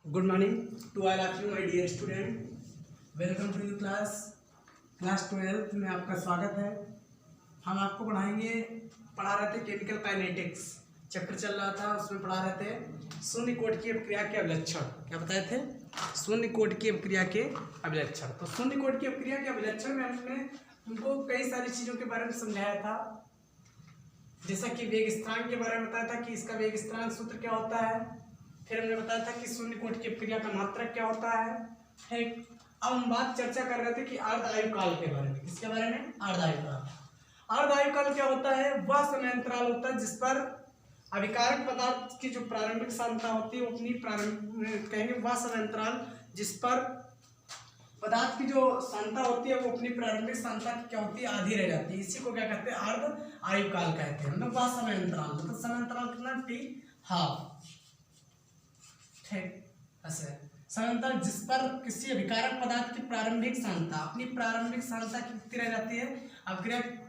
Good morning to all of you, my dear student. Welcome to your class 12 में आपका स्वागत है। हम आपको पढ़ा रहे थे केमिकल काइनेटिक्स चैप्टर चल रहा था, उसमें पढ़ा रहे थे शून्य कोट की अपक्रिया के अभिलक्षण। क्या बताए थे? शून्य कोट की अपक्रिया के अभिलक्षण। तो शून्य कोट की अपक्रिया के अभिलक्षण में हमने उनको कई सारी चीज़ों के बारे में समझाया था, जैसा कि वेग स्थिरांक के बारे में बताया था कि इसका वेग स्थिरांक सूत्र क्या होता है। फिर हमने बताया था कि शून्य कोट की अपक्रिया का मात्रक क्या होता है। ठीक, अब हम चर्चा कर रहे थे कि अर्ध आयुकाल के बारे में। किसके बारे में? अर्ध आयुकाल। अर्ध आयुकाल क्या होता है? वह समय अंतराल होता है जिस पर अभिकारक पदार्थ की जो प्रारंभिक सांद्रता होती है वो अपनी प्रारंभिक कहेंगे वह समय अंतराल जिस पर पदार्थ की जो सांद्रता होती है वो अपनी प्रारंभिक सांद्रता की क्या होती है? आधी रह जाती है। इसी को क्या कहते हैं? अर्ध आयुकाल कहते हैं। मतलब वह समय अंतराल, मतलब समय अंतराल कितना? T half. ठीक, ऐसे समय अंतराल जिस पर किसी अभिकारक पदार्थ की प्रारंभिक सांद्रता अपनी प्रारंभिक सांद्रता की कितनी रह जाती है? अभिकारक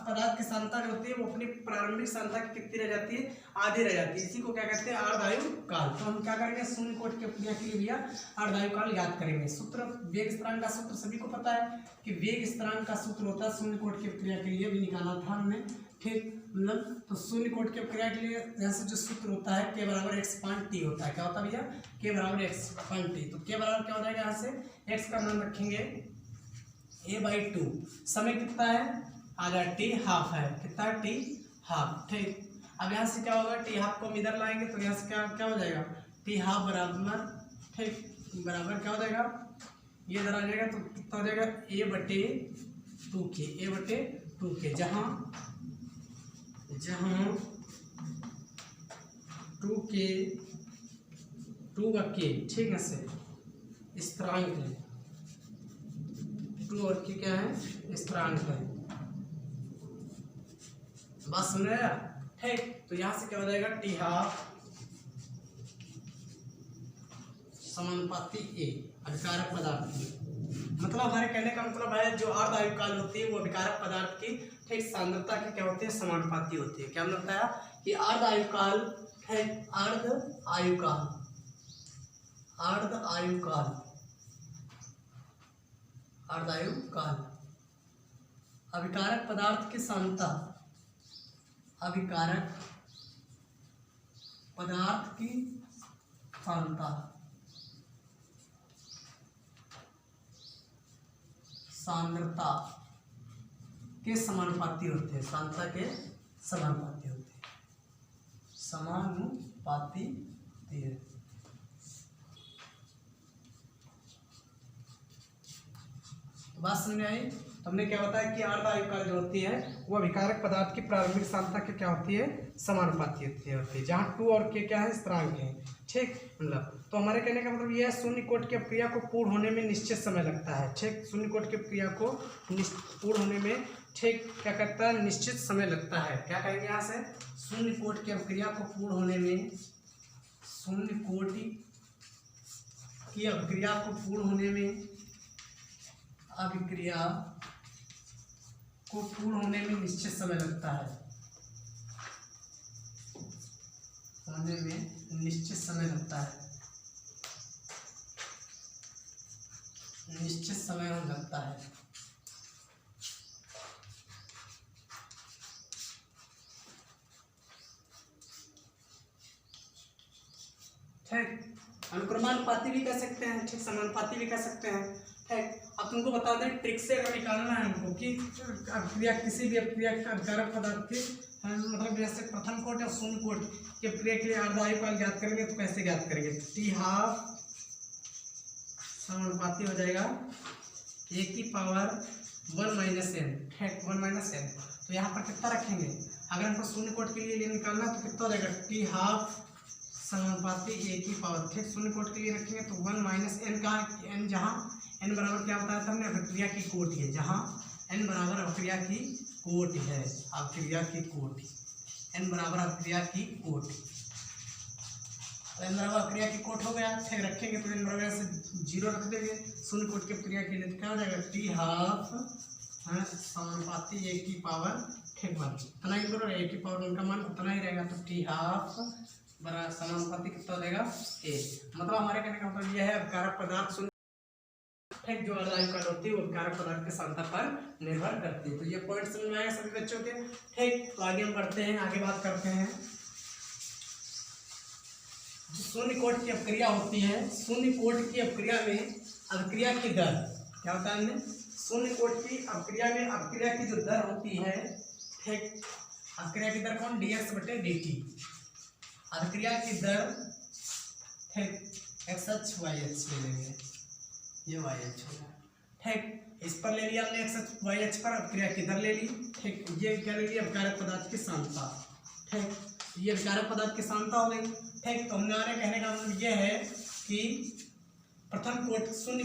पदार्थ की सांद्रता जो होती है वो अपनी प्रारंभिक सांद्रता की कितनी रह जाती है? आधी रह जाती है। इसी को क्या कहते हैं? अर्ध आयुकाल। तो हम क्या करेंगे? शून्य कोट की अपक्रिया के लिए भैया अर्ध आयुकाल याद करेंगे। सूत्र वेग स्थिरांक का सूत्र सभी को पता है कि वेग स्थिरांक का सूत्र होता है शून्य कोट की अपक्रिया के लिए भी निकाला था हमने। ठीक, मतलब तो शून्य कोट की अपक्रिया के लिए जैसे जो सूत्र होता है के बराबर एक्स पॉइंट टी होता है। क्या होता है भैया? के बराबर एक्स पॉइंट टी। तो के बराबर क्या हो जाएगा? यहाँ से एक्स का मान रखेंगे a/2। समय कितना है? आधा टी हाफ है। कितना? T half. ठीक, अब यहाँ से क्या होगा? टी हाफ को हम इधर लाएंगे तो यहाँ से क्या क्या हो जाएगा? टी हाफ बराबर, ठीक, बराबर क्या हो जाएगा? ये इधर आ जाएगा तो कितना हो जाएगा? a/2 के, a/2 के, जहाँ 2 का के, ठीक है, से स्थिरांक है। 2 और के क्या है? स्थिरांक है। बात सुन रहे हैं? ठीक, तो यहाँ से क्या हो जाएगा? टी हाफ समानुपाती ए अभिकारक पदार्थ की। मतलब हमारे कहने का मतलब है जो अर्ध आयुकाल होती है वो अभिकारक पदार्थ की ठीक सांद्रता की क्या होती है? समानुपाती होती है। क्या हमने बताया कि अर्ध आयुकाल है, अर्ध आयुकाल, अर्ध आयुकाल, अर्ध आयुकाल अभिकारक पदार्थ की सांद्रता, अभिकारक पदार्थ की सांद्रता, सांद्रता के समानुपाती होते हैं। सांद्रता के समानुपाती होते हैं। समानुपाती बात समझ में आई? तो हमने क्या बताया कि अर्ध आयुकाल जो होती है वो अभिकारक पदार्थ की प्रारंभिक सांद्रता की क्या होती है? समानुपाती होती है, जहाँ 2 और के क्या है? स्थिरांक है। ठीक, मतलब तो हमारे कहने का मतलब यह है शून्य कोट की अपक्रिया को पूर्ण होने में निश्चित समय लगता है। ठीक, शून्य कोट की अपक्रिया को पूर्ण होने में ठीक क्या कहता है? निश्चित समय लगता है। क्या कहेंगे यहाँ से? शून्य कोट की अपक्रिया को पूर्ण होने में, शून्य कोट की अपक्रिया को पूर्ण होने में, अभिक्रिया को पूर्ण होने में निश्चित समय लगता है। होने में निश्चित समय लगता है, निश्चित समय लगता है। ठीक, अनुक्रमानुपाती भी कह सकते हैं, ठीक, समानुपाती भी कह सकते हैं। ठीक, अब तुमको बता दें ट्रिक से अगर निकालना है हमको कि अपक्रिया किसी भी अपक्रिया के अभिकारक पदार्थ के मतलब जैसे प्रथम कोट या शून्य कोट की अपक्रिया के लिए अर्ध आयुकाल ज्ञात करेंगे तो कैसे ज्ञात करेंगे? टी हाफ समानुपाती हो जाएगा a की पावर 1 - n। ठीक, 1 - n। तो यहाँ पर कितना रखेंगे? अगर हमको शून्य कोट के लिए निकालना तो कितना हो जाएगा? टी हाफ समानुपाती a की पावर, ठीक, शून्य कोट के लिए रखेंगे तो 1 - n का n, जहाँ n बराबर क्या बताया था हमने? अभिक्रिया की कोटि है। जहाँ n बराबर अभिक्रिया की कोटि है, अभिक्रिया की कोटि, n बराबर अभिक्रिया की कोटि, n बराबर अभिक्रिया की कोट हो गया। ठीक, रखेंगे तो n बराबर से 0 रख देंगे शून्य कोट की अभिक्रिया के लिए। तो क्या हो जाएगा? टी हाफ समानुपाती a की पावर, ठीक, 1। उतना ही करो, a की पावर 1 का मान उतना ही रहेगा। तो टी हाफ बड़ा समानुपाती कितना हो जाएगा ए। मतलब हमारे कहने का मतलब यह है अभिकारक पदार्थ जो अर्धायुकाल होती है वो अभिकारक पदार्थ के सांद्रता पर निर्भर करती है। तो ये पॉइंट समझ में आया सभी बच्चों के। ठीक, तो आगे हम बढ़ते हैं, आगे बात करते हैं जो शून्य कोट की अपक्रिया होती है। शून्य कोट की अपक्रिया में अभिक्रिया की दर क्या होता है हमने शून्य कोट की अपक्रिया में अपक्रिया की जो दर होती है, ठीक, अपक्रिया की दर कौन dx/dt, अभिक्रिया की दर ठीक XH/YH ले लेंगे, ये YH होगा। ठीक, इस पर ले लिया हमने XH/YH पर अपक्रिया की दर ले ली। ठीक, ये क्या ले लिया अभिकारक पदार्थ की सांद्रता। ठीक, ये अभिकारक पदार्थ की सांद्रता हो गई। ठीक, तो हमारे कहने का मतलब ये है कि प्रथम कोट शून्य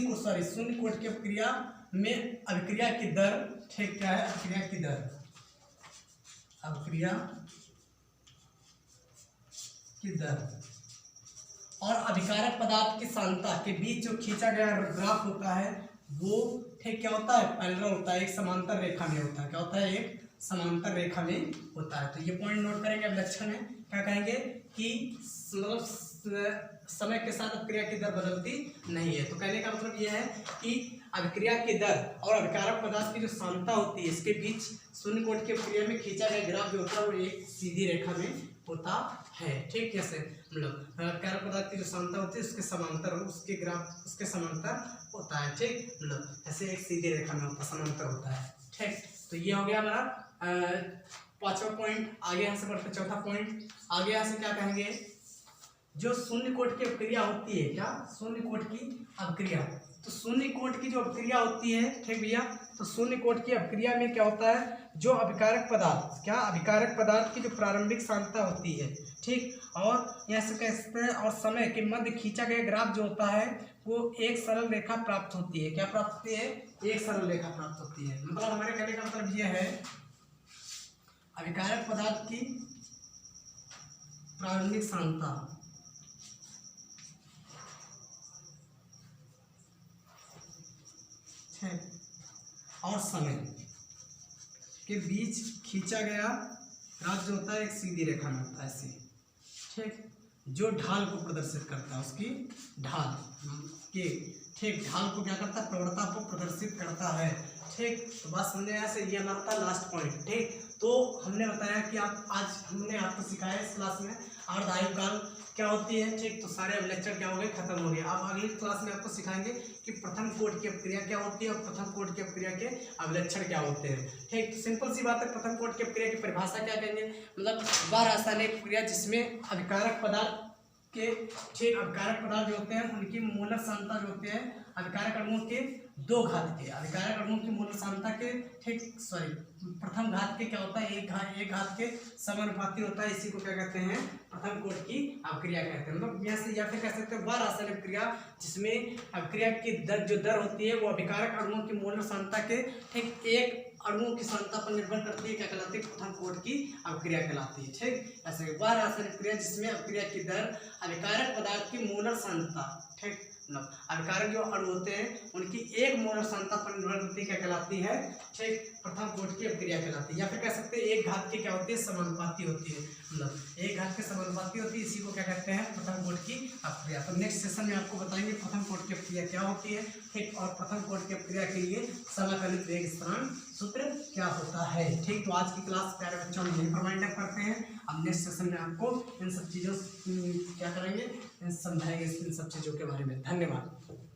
कोट की अपक्रिया में अभिक्रिया की दर, ठीक, क्या है अभिक्रिया की दर, अभिक्रिया की दर और अभिकारक पदार्थ की सांद्रता के बीच जो खींचा गया ग्राफ होता है वो ठीक क्या होता है पैरेलल होता है, एक समांतर रेखा में होता है। क्या होता है, एक समांतर रेखा में होता है। तो ये पॉइंट नोट करेंगे। अब लक्षण में क्या कहेंगे कि समय के साथ अपक्रिया की दर बदलती नहीं है। तो कहने का मतलब यह है कि अभिक्रिया की दर और अभिकारक पदार्थ की जो सांद्रता होती है इसके बीच शून्य कोट की अपक्रिया में खींचा गया ग्राफ जो होता है वो एक सीधी रेखा में होता है। ठीक, कैसे मतलब अभिकारक पदार्थ की जो सांद्रता होती है उसके समांतर उसके ग्राफ उसके समांतर होता है। ठीक, मतलब ऐसे एक सीधी रेखा में होता है, समांतर होता है। ठीक, तो ये हो गया हमारा पांचवा पॉइंट। आगे यहाँ से बढ़ते चौथा पॉइंट। आगे यहाँ से क्या कहेंगे, जो शून्य कोट की अपक्रिया होती है, क्या शून्य कोट की अपक्रिया, तो शून्य कोट की जो अपक्रिया होती है, ठीक भैया, तो शून्य कोट की अपक्रिया में क्या होता है, जो अभिकारक पदार्थ, क्या अभिकारक पदार्थ की जो प्रारंभिक सांद्रता होती है, ठीक, और यहाँ से कह सकते हैं और समय के मध्य खींचा गया ग्राफ जो होता है वो एक सरल रेखा प्राप्त होती है। क्या प्राप्त होती है, एक सरल रेखा प्राप्त होती है। मतलब हमारे कहने का मतलब यह है अभिकारक पदार्थ की प्रारंभिक सांद्रता और समय के बीच खींचा गया ग्राफ जो होता है एक सीधी रेखा में होता है ऐसे, ठीक, जो ढाल को प्रदर्शित करता है, उसकी ढाल के, ठीक, ढाल को क्या करता है, प्रवणता को प्रदर्शित करता है। ठीक, तो बात समझे यहाँ से, ये हमारा था लास्ट पॉइंट। ठीक, तो हमने बताया कि आज हमने आपको सिखाया इस क्लास में अर्धायुकाल क्या होती है। ठीक, तो सारे अब लेक्चर क्या हो गए, खत्म हो गए। अब अगली क्लास में आपको सिखाएंगे कि प्रथम कोट की अपक्रिया क्या होती है और प्रथम कोट की अपक्रिया के अभिलक्षण क्या होते हैं। ठीक, तो सिंपल सी बात है, प्रथम कोट की अपक्रिया की परिभाषा क्या कहेंगे, मतलब वह रासायनिक प्रक्रिया जिसमें अभिकारक पदार्थ के, ठीक, अभिकारक पदार्थ जो होते हैं उनकी मोलर सांद्रता जो होती है अभिकारक अणुओं के 2 घात के, अभिकारक अणुओं की मोलर सांद्रता के, ठीक, प्रथम घात के क्या होता है, एक घात के समानुपाती होता है। इसी को क्या कहते हैं, प्रथम कोट की अपक्रिया कहते हैं। मतलब यहाँ से या फिर कह सकते हैं वह रासायनिक क्रिया जिसमें अपक्रिया की जो दर होती है वो अभिकारक अणुओं की मोलर सांद्रता के, ठीक, एक अणुओं की सांद्रता पर निर्भर करती है। क्या कहलाती है, प्रथम कोट की अपक्रिया कहलाती है। ठीक, ऐसे वह रासायनिक क्रिया जिसमें अपक्रिया की दर अभिकारक पदार्थ की मोलर सांद्रता, ठीक, मतलब अभिकारक जो अणु होते हैं उनकी एक मोलर सांद्रता पर निर्भर करती क्या कहलाती है, ठीक, प्रथम कोट की अपक्रिया कहलाती है। या फिर कह सकते हैं एक घात की क्या होती है, समानुपाती होती है, मतलब एक घात के समानुपाती होती है। इसी को क्या कहते हैं, प्रथम कोट की अपक्रिया। तो नेक्स्ट सेशन में आपको बताएंगे प्रथम कोट की अपक्रिया क्या होती है, ठीक, और प्रथम कोट की अपक्रिया के लिए समाकलित वेग स्थिरांक सूत्र क्या होता है। ठीक, तो आज की क्लास प्यारे बच्चों में यही पर करते हैं। अब नेक्स्ट सेशन में आपको इन सब चीज़ों क्या करेंगे, समझाएंगे इन सब चीज़ों के बारे में। धन्यवाद।